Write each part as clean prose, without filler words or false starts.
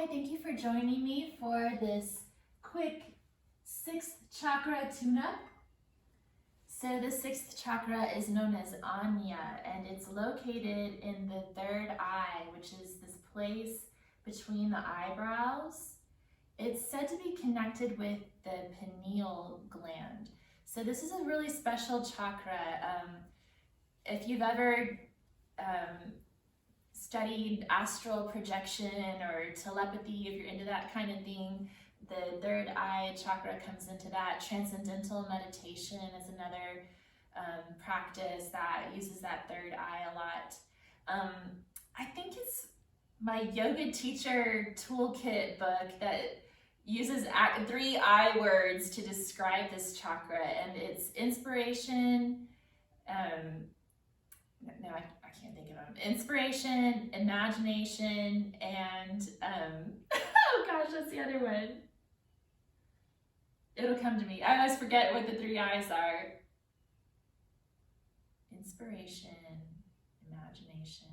Hi, thank you for joining me for this quick 6th chakra tune-up. So the 6th chakra is known as Ajna, and it's located in the third eye, which is this place between the eyebrows. It's said to be connected with the pineal gland. So this is a really special chakra. If you've ever studied astral projection or telepathy, if you're into that kind of thing, the third eye chakra comes into that. Transcendental meditation is another practice that uses that third eye a lot. I think it's my yoga teacher toolkit book that uses 3 I words to describe this chakra, and it's inspiration, I can't think of them. Inspiration, imagination, and oh gosh, that's the other one. It'll come to me. I always forget what the 3 I's are. Inspiration, imagination,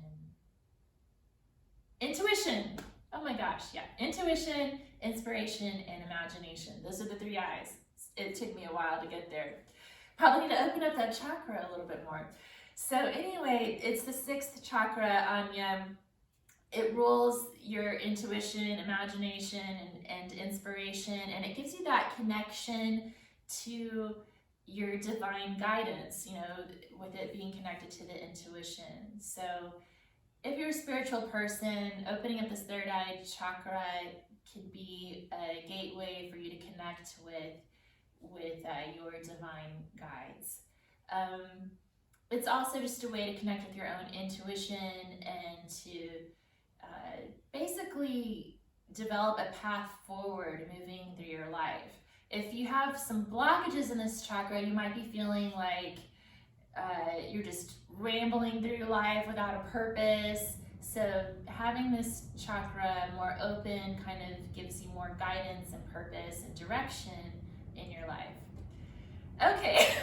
intuition. Oh my gosh, yeah. Intuition, inspiration, and imagination. Those are the 3 I's. It took me a while to get there. Probably need to open up that chakra a little bit more. So anyway, it's the 6th chakra, Ajna. It rules your intuition, imagination, and inspiration, and it gives you that connection to your divine guidance, you know, with it being connected to the intuition. So if you're a spiritual person, opening up this third eye chakra can be a gateway for you to connect with your divine guides. It's also just a way to connect with your own intuition and to basically develop a path forward moving through your life. If you have some blockages in this chakra, you might be feeling like you're just rambling through your life without a purpose. So having this chakra more open kind of gives you more guidance and purpose and direction in your life. Okay,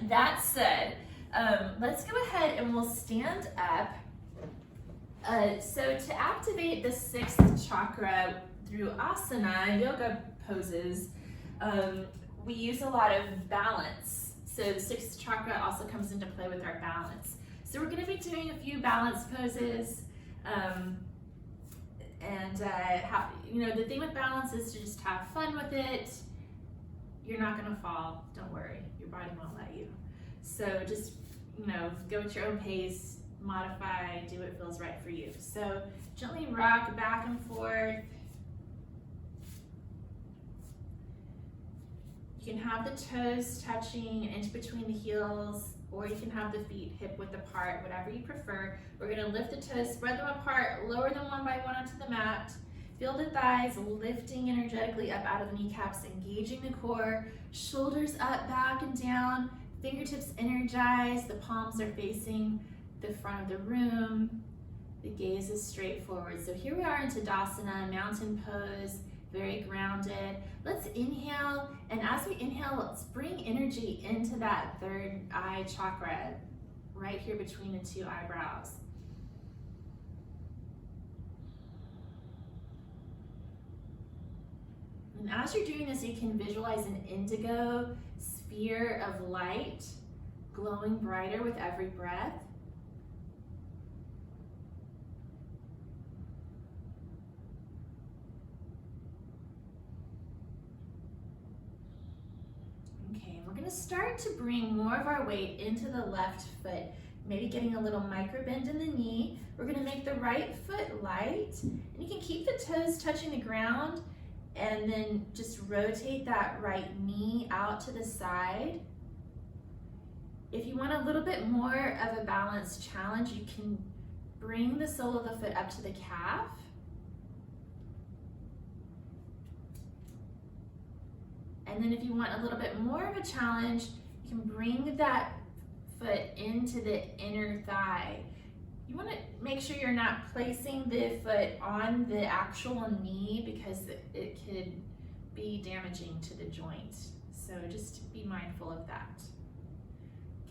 that said, let's go ahead and we'll stand up. So to activate the 6th chakra through asana, yoga poses, we use a lot of balance. So the 6th chakra also comes into play with our balance. So we're going to be doing a few balance poses. The thing with balance is to just have fun with it. You're not going to fall. Don't worry. Your body won't let you. So just, go at your own pace, modify, do what feels right for you. So gently rock back and forth. You can have the toes touching and in between the heels, or you can have the feet hip width apart, whatever you prefer. We're going to lift the toes, spread them apart, lower them one by one onto the mat. Feel the thighs lifting energetically up out of the kneecaps, engaging the core, shoulders up, back and down, fingertips energized, the palms are facing the front of the room, the gaze is straight forward. So here we are in Tadasana, mountain pose, very grounded. Let's inhale, and as we inhale, let's bring energy into that third eye chakra, right here between the 2 eyebrows. And as you're doing this, you can visualize an indigo sphere of light glowing brighter with every breath. Okay, we're going to start to bring more of our weight into the left foot, maybe getting a little micro bend in the knee. We're going to make the right foot light, and you can keep the toes touching the ground, and then just rotate that right knee out to the side. If you want a little bit more of a balanced challenge, you can bring the sole of the foot up to the calf. And then if you want a little bit more of a challenge, you can bring that foot into the inner thigh. You want to make sure you're not placing the foot on the actual knee because it could be damaging to the joint. So just be mindful of that.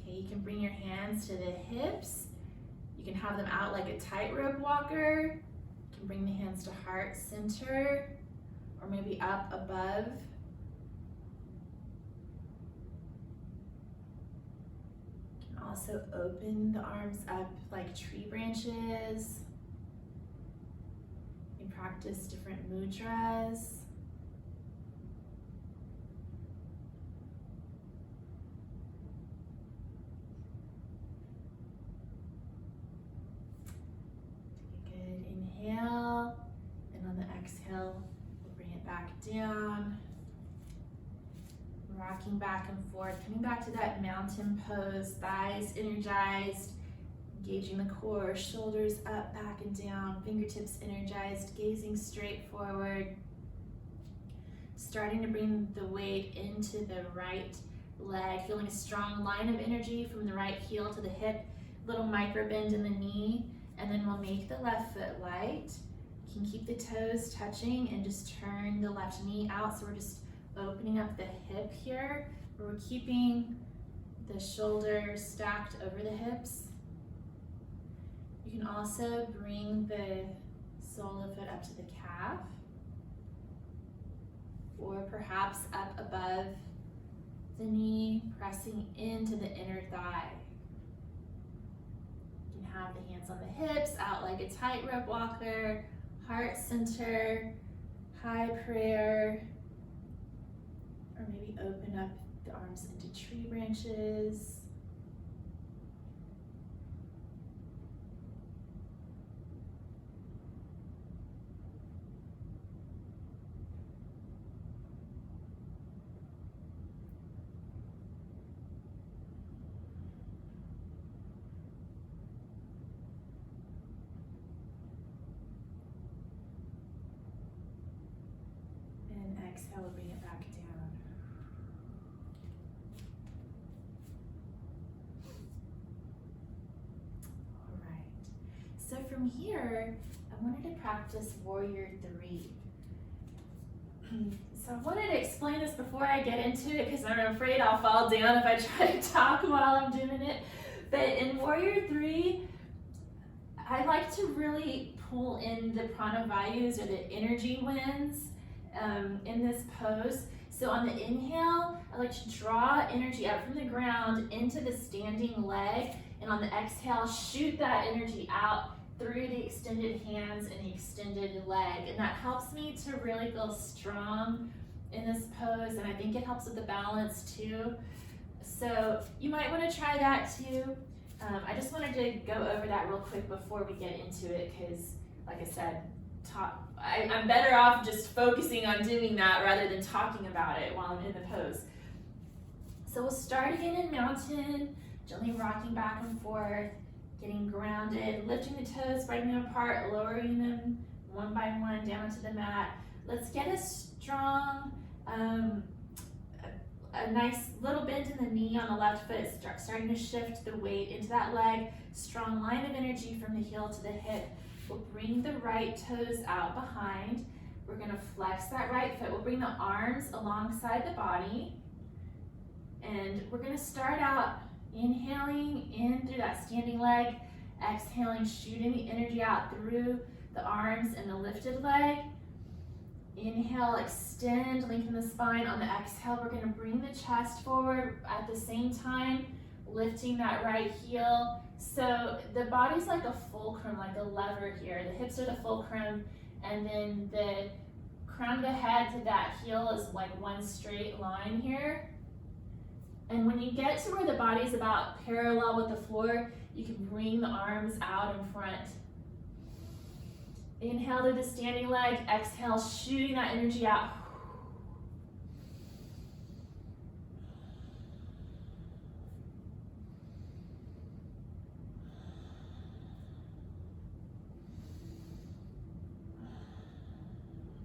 Okay, you can bring your hands to the hips. You can have them out like a tightrope walker. You can bring the hands to heart center or maybe up above. You can also open the arms up like tree branches. You can practice different mudras. Inhale, and on the exhale, we'll bring it back down. Rocking back and forth, coming back to that mountain pose, thighs energized, engaging the core, shoulders up, back and down, fingertips energized, gazing straight forward. Starting to bring the weight into the right leg, feeling a strong line of energy from the right heel to the hip, little micro bend in the knee. And then we'll make the left foot light. You can keep the toes touching and just turn the left knee out. So we're just opening up the hip here. We're keeping the shoulders stacked over the hips. You can also bring the sole of the foot up to the calf, or perhaps up above the knee, pressing into the inner thigh. Have the hands on the hips, out like a tightrope walker, heart center, high prayer, or maybe open up the arms into tree branches. Exhale, bring it back down. All right. So from here, I wanted to practice Warrior 3. So I wanted to explain this before I get into it because I'm afraid I'll fall down if I try to talk while I'm doing it. But in Warrior 3, I like to really pull in the prana vayus, or the energy winds, in this pose. So on the inhale, I like to draw energy up from the ground into the standing leg, and on the exhale, shoot that energy out through the extended hands and the extended leg. And that helps me to really feel strong in this pose, and I think it helps with the balance too. So you might want to try that too. I just wanted to go over that real quick before we get into it, because like I said, I'm better off just focusing on doing that rather than talking about it while I'm in the pose. So we'll start again in mountain, gently rocking back and forth, getting grounded, lifting the toes, breaking them apart, lowering them one by one down to the mat. Let's get a strong, a nice little bend in the knee on the left foot, starting to shift the weight into that leg, strong line of energy from the heel to the hip. We'll bring the right toes out behind. We're gonna flex that right foot. We'll bring the arms alongside the body. And we're gonna start out inhaling in through that standing leg, exhaling, shooting the energy out through the arms and the lifted leg. Inhale, extend, lengthen the spine. On the exhale, we're gonna bring the chest forward at the same time, lifting that right heel. So the body's like a fulcrum, like a lever here. The hips are the fulcrum, and then the crown of the head to that heel is like one straight line here. And when you get to where the body's about parallel with the floor, you can bring the arms out in front. Inhale through the standing leg, exhale, shooting that energy out.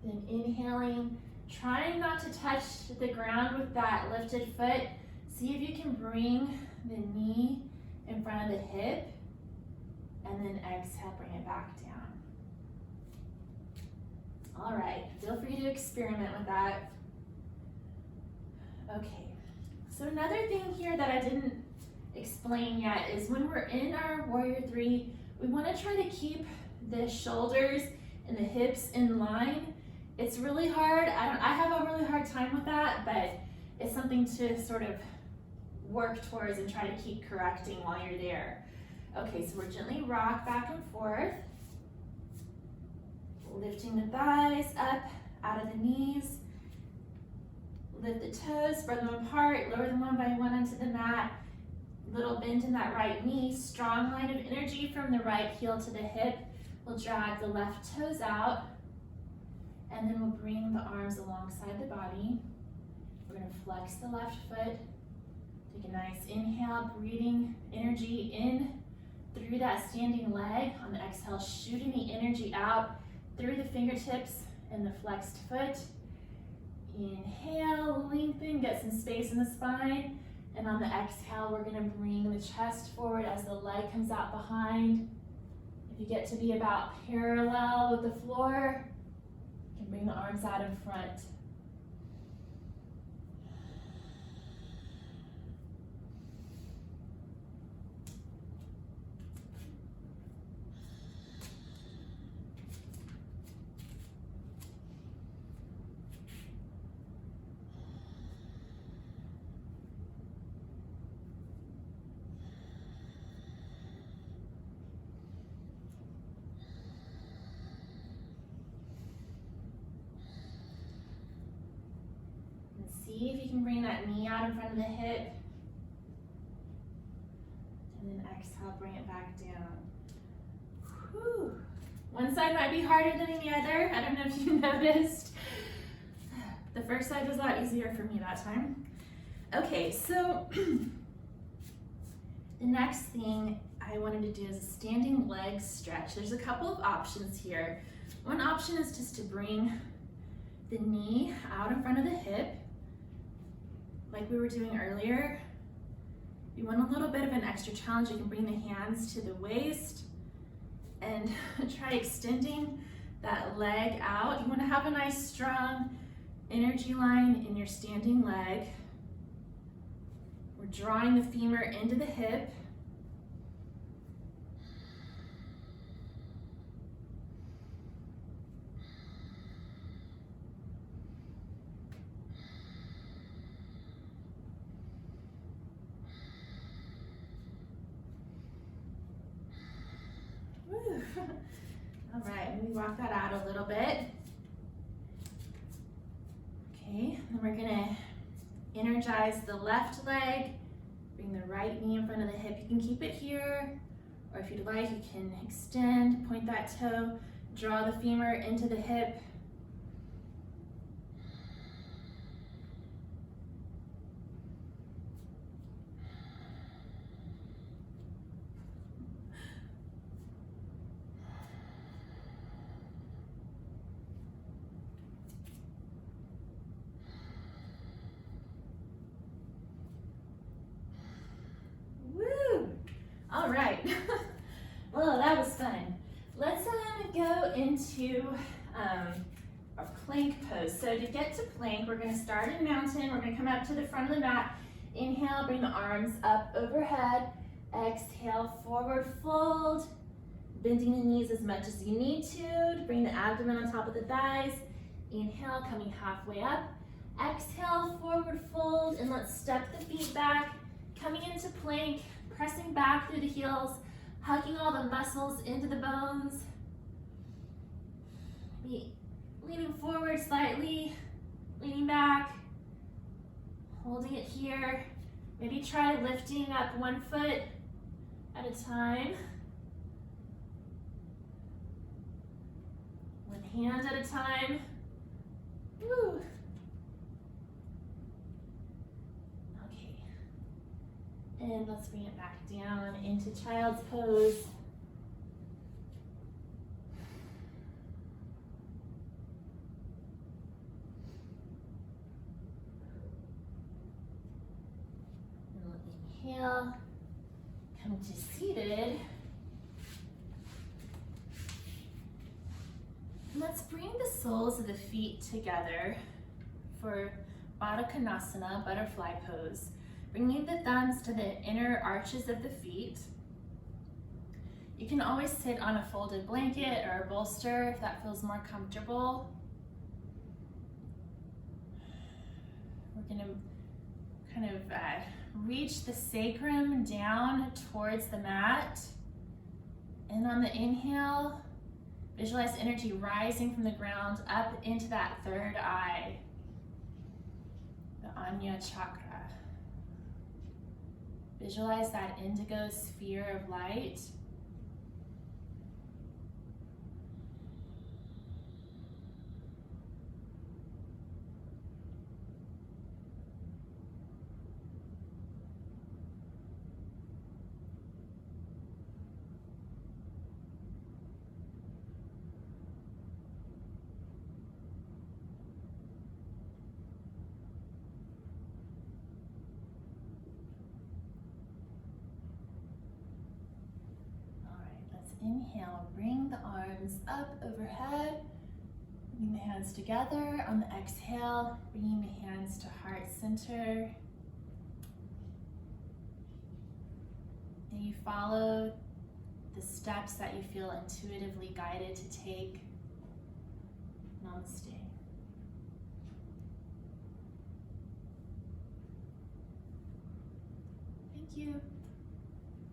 Then inhaling, trying not to touch the ground with that lifted foot. See if you can bring the knee in front of the hip, and then exhale, bring it back down. All right, feel free to experiment with that. Okay, so another thing here that I didn't explain yet is when we're in our Warrior 3, we want to try to keep the shoulders and the hips in line. It's really hard. I have a really hard time with that, but it's something to sort of work towards and try to keep correcting while you're there. Okay, so we're gently rock back and forth, lifting the thighs up out of the knees. Lift the toes, spread them apart, lower them one by one onto the mat. Little bend in that right knee, strong line of energy from the right heel to the hip. We'll drag the left toes out, and then we'll bring the arms alongside the body. We're gonna flex the left foot. Take a nice inhale, breathing energy in through that standing leg. On the exhale, shooting the energy out through the fingertips and the flexed foot. Inhale, lengthen, get some space in the spine. And on the exhale, we're gonna bring the chest forward as the leg comes out behind. If you get to be about parallel with the floor, you can bring the arms out in front. See if you can bring that knee out in front of the hip. And then exhale, bring it back down. Whew. One side might be harder than the other. I don't know if you noticed. The first side was a lot easier for me that time. Okay, so the next thing I wanted to do is a standing leg stretch. There's a couple of options here. One option is just to bring the knee out in front of the hip, like we were doing earlier. If you want a little bit of an extra challenge, you can bring the hands to the waist and try extending that leg out. You want to have a nice strong energy line in your standing leg. We're drawing the femur into the hip. All right, let me walk that out a little bit. Okay, then we're gonna energize the left leg, bring the right knee in front of the hip. You can keep it here, or if you'd like, you can extend, point that toe, draw the femur into the hip. All right, well, that was fun. Let's go into a plank pose. So to get to plank, we're gonna start in mountain. We're gonna come up to the front of the mat. Inhale, bring the arms up overhead. Exhale, forward fold. Bending the knees as much as you need to bring the abdomen on top of the thighs. Inhale, coming halfway up. Exhale, forward fold, and let's step the feet back. Coming into plank. Pressing back through the heels, hugging all the muscles into the bones. Leaning forward slightly, leaning back, holding it here. Maybe try lifting up one foot at a time. One hand at a time. Woo. And let's bring it back down into child's pose. And we'll inhale, come to seated. And let's bring the soles of the feet together for Baddha Konasana, butterfly pose. Bringing the thumbs to the inner arches of the feet. You can always sit on a folded blanket or a bolster if that feels more comfortable. We're going to kind of reach the sacrum down towards the mat. And on the inhale, visualize energy rising from the ground up into that third eye, the Ajna chakra. Visualize that indigo sphere of light. Inhale, bring the arms up overhead, bringing the hands together. On the exhale, bringing the hands to heart center. And you follow the steps that you feel intuitively guided to take. Namaste. Thank you.